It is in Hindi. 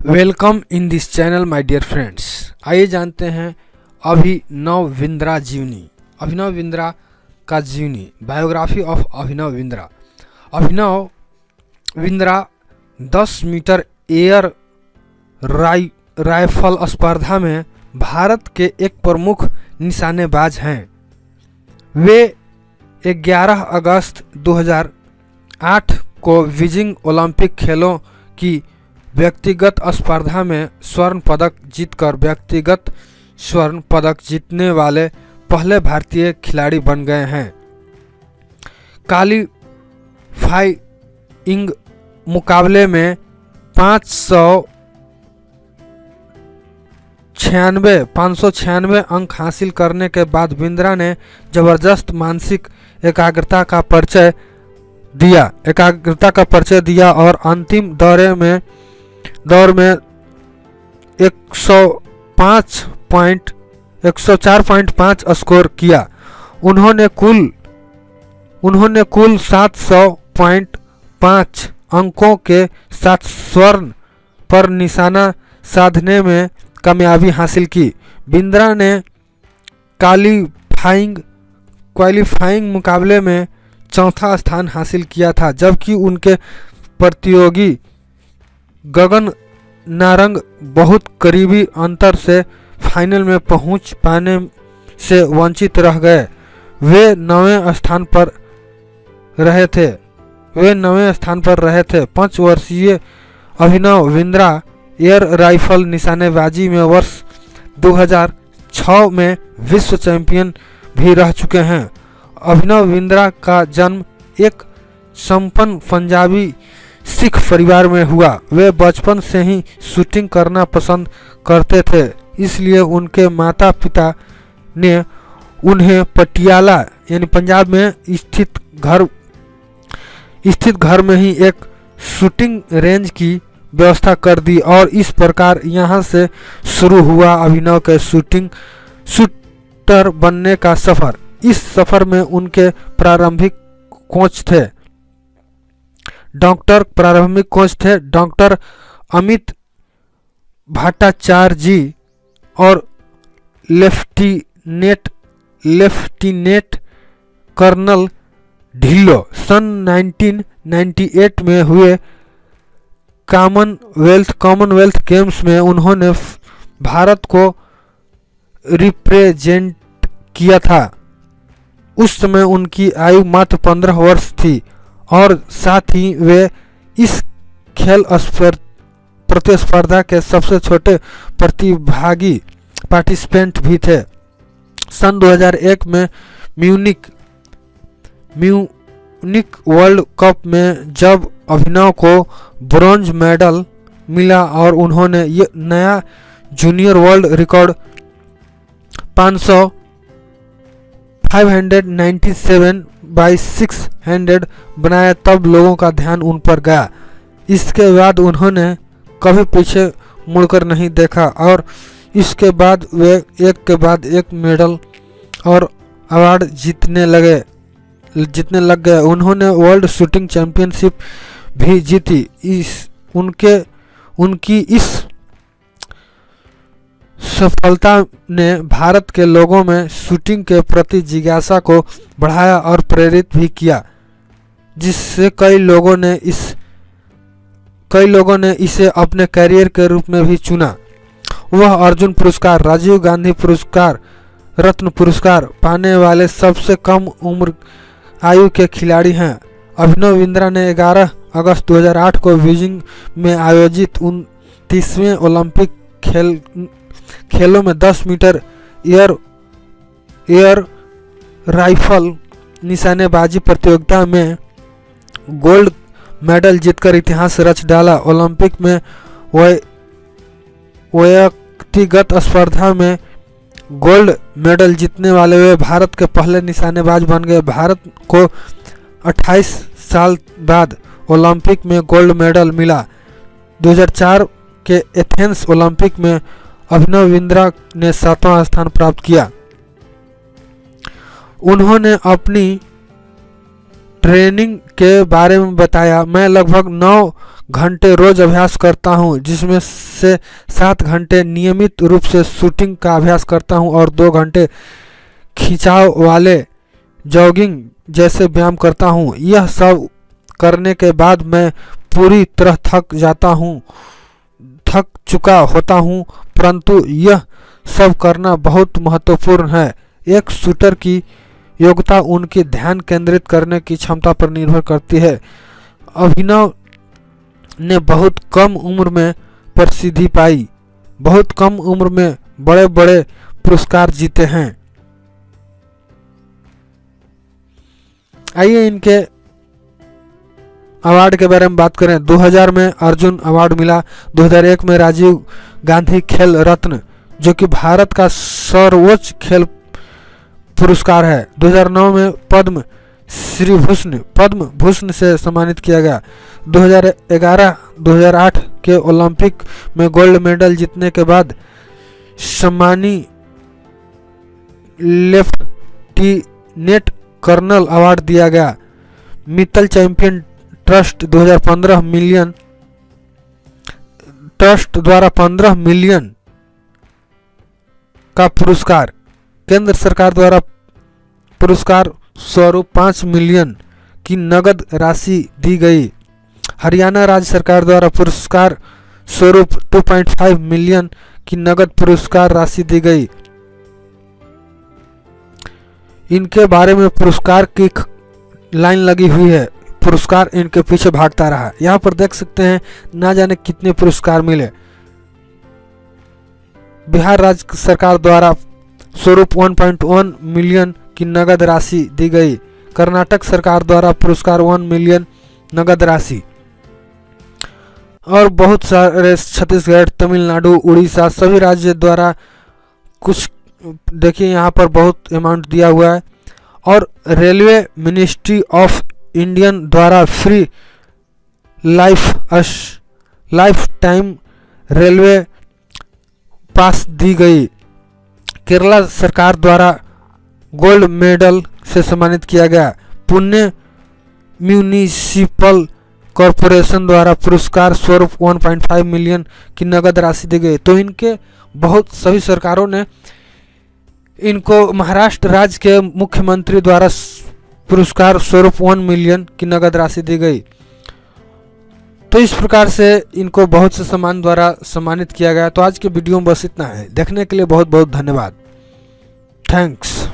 Welcome in this channel my dear friends. आइए जानते हैं अभिनव बिंद्रा जीवनी। अभिनव बिंद्रा का जीवनी, biography of Abhinav Bindra. Abhinav Bindra 10 metre air rifle स्पर्धा में भारत के एक प्रमुख निशानेबाज हैं। वे 11 अगस्त 2008 को बीजिंग ओलंपिक खेलों की व्यक्तिगत स्पर्धा में स्वर्ण पदक जीतकर व्यक्तिगत स्वर्ण पदक जीतने वाले पहले भारतीय खिलाड़ी बन गए हैं। क्वालीफाइंग मुकाबले में 596 अंक हासिल करने के बाद बिंद्रा ने जबरदस्त मानसिक एकाग्रता का परिचय दिया और अंतिम दौर में 104.5 स्कोर किया। उन्होंने कुल 700.5 अंकों के साथ स्वर्ण पर निशाना साधने में कामयाबी हासिल की। बिंद्रा ने क्वालीफाइंग मुकाबले में चौथा स्थान हासिल किया था, जबकि उनके प्रतियोगी गगन नारंग बहुत करीबी अंतर से फाइनल में पहुंच पाने से वंचित रह गए। वे 9वें स्थान पर रहे थे। 5 वर्षीय अभिनव बिंद्रा एयर राइफल निशानेबाजी में वर्ष 2006 में विश्व चैंपियन भी रह चुके हैं। अभिनव बिंद्रा का जन्म एक संपन्न पंजाबी सिख परिवार में हुआ। वे बचपन से ही शूटिंग करना पसंद करते थे, इसलिए उनके माता पिता ने उन्हें पटियाला यानी पंजाब में स्थित घर में ही एक शूटिंग रेंज की व्यवस्था कर दी और इस प्रकार यहां से शुरू हुआ अभिनव के शूटर बनने का सफर। इस सफर में उनके प्रारंभिक कोच थे डॉक्टर अमित भट्टाचार्य जी और लेफ्टिनेंट कर्नल ढिल्लो। सन 1998 में हुए कॉमनवेल्थ गेम्स में उन्होंने भारत को रिप्रेजेंट किया था। उस समय उनकी आयु मात्र 15 वर्ष थी और साथ ही वे इस खेल प्रतिस्पर्धा के सबसे छोटे पार्टिसिपेंट भी थे। सन 2001 में म्यूनिक वर्ल्ड कप में जब अभिनव को ब्रॉन्ज मेडल मिला और उन्होंने ये नया जूनियर वर्ल्ड रिकॉर्ड 597/600 बनाया, तब लोगों का ध्यान उन पर गया। इसके बाद उन्होंने कभी पीछे मुड़कर नहीं देखा और इसके बाद वे एक के बाद एक मेडल और अवार्ड जीतने लग गए। उन्होंने वर्ल्ड शूटिंग चैंपियनशिप भी जीती। उनकी इस सफलता ने भारत के लोगों में शूटिंग के प्रति जिज्ञासा को बढ़ाया और प्रेरित भी किया, जिससे कई लोगों ने इसे अपने करियर के रूप में भी चुना। वह अर्जुन पुरस्कार, राजीव गांधी पुरस्कार, रत्न पुरस्कार पाने वाले सबसे कम उम्र आयु के खिलाड़ी हैं। अभिनव बिंद्रा ने 11 अगस्त 2008 को बीजिंग में आयोजित 29वें ओलंपिक खेलों में 10 मीटर एयर राइफल निशानेबाजी प्रतियोगिता में गोल्ड मेडल जीतकर इतिहास रच डाला। ओलंपिक में व्यक्तिगत स्पर्धा में गोल्ड मेडल जीतने वाले वे भारत के पहले निशानेबाज बन गए। भारत को 28 साल बाद ओलंपिक में गोल्ड मेडल मिला। 2004 के एथेंस ओलंपिक में अभिनव बिंद्रा ने 7वां स्थान प्राप्त किया। उन्होंने अपनी ट्रेनिंग के बारे में बताया, मैं लगभग 9 घंटे रोज अभ्यास करता हूँ, जिसमें से 7 घंटे नियमित रूप से शूटिंग का अभ्यास करता हूँ और 2 घंटे खिंचाव वाले जॉगिंग जैसे व्यायाम करता हूँ। यह सब करने के बाद मैं पूरी तरह थक चुका होता हूँ, परंतु यह सब करना बहुत महत्वपूर्ण है। एक शूटर की योग्यता उनकी ध्यान केंद्रित करने की क्षमता पर निर्भर करती है। अभिनव ने बहुत कम उम्र में प्रसिद्धि पाई, बहुत कम उम्र में बड़े बड़े पुरस्कार जीते हैं। आइए इनके अवार्ड के बारे में बात करें। 2000 में अर्जुन अवार्ड मिला, 2001 में राजीव गांधी खेल रत्न जो कि भारत का सर्वोच्च खेल पुरस्कार है। 2009 में पद्म भूषण से सम्मानित किया गया। 2011-2008 के ओलंपिक में गोल्ड मेडल जीतने के बाद सम्मानी लेफ्टिनेंट कर्नल अवार्ड दिया गया। Mittal champion trust 2015 million trust द्वारा 15 मिलियन का पुरस्कार, केंद्र सरकार द्वारा पुरस्कार स्वरूप 5 मिलियन की नगद राशि दी गई। हरियाणा राज्य सरकार द्वारा पुरस्कार स्वरूप 2.5 मिलियन की नगद पुरस्कार राशि दी गई। इनके बारे में पुरस्कार की लाइन लगी हुई है, पुरस्कार इनके पीछे भागता रहा। यहाँ पर देख सकते हैं ना जाने कितने पुरस्कार मिले। बिहार राज्य सरकार द्वारा स्वरूप 1.1 मिलियन की नगद राशि दी गई। कर्नाटक सरकार द्वारा पुरस्कार 1 मिलियन नगद राशि, और बहुत सारे छत्तीसगढ़, तमिलनाडु, उड़ीसा सभी राज्य द्वारा कुछ देखिए यहाँ पर बहुत अमाउंट दिया हुआ है। और रेलवे मिनिस्ट्री ऑफ इंडियन द्वारा फ्री लाइफ टाइम रेलवे पास दी गई। केरला सरकार द्वारा गोल्ड मेडल से सम्मानित किया गया। पुणे म्यूनिसिपल कॉरपोरेशन द्वारा पुरस्कार स्वरूप 1.5 मिलियन की नगद राशि दी गई। तो इनके बहुत सभी सरकारों ने इनको, महाराष्ट्र राज्य के मुख्यमंत्री द्वारा पुरस्कार स्वरूप 1 मिलियन की नगद राशि दी गई। तो इस प्रकार से इनको बहुत से सम्मान द्वारा सम्मानित किया गया। तो आज के वीडियो में बस इतना है। देखने के लिए बहुत बहुत धन्यवाद। थैंक्स।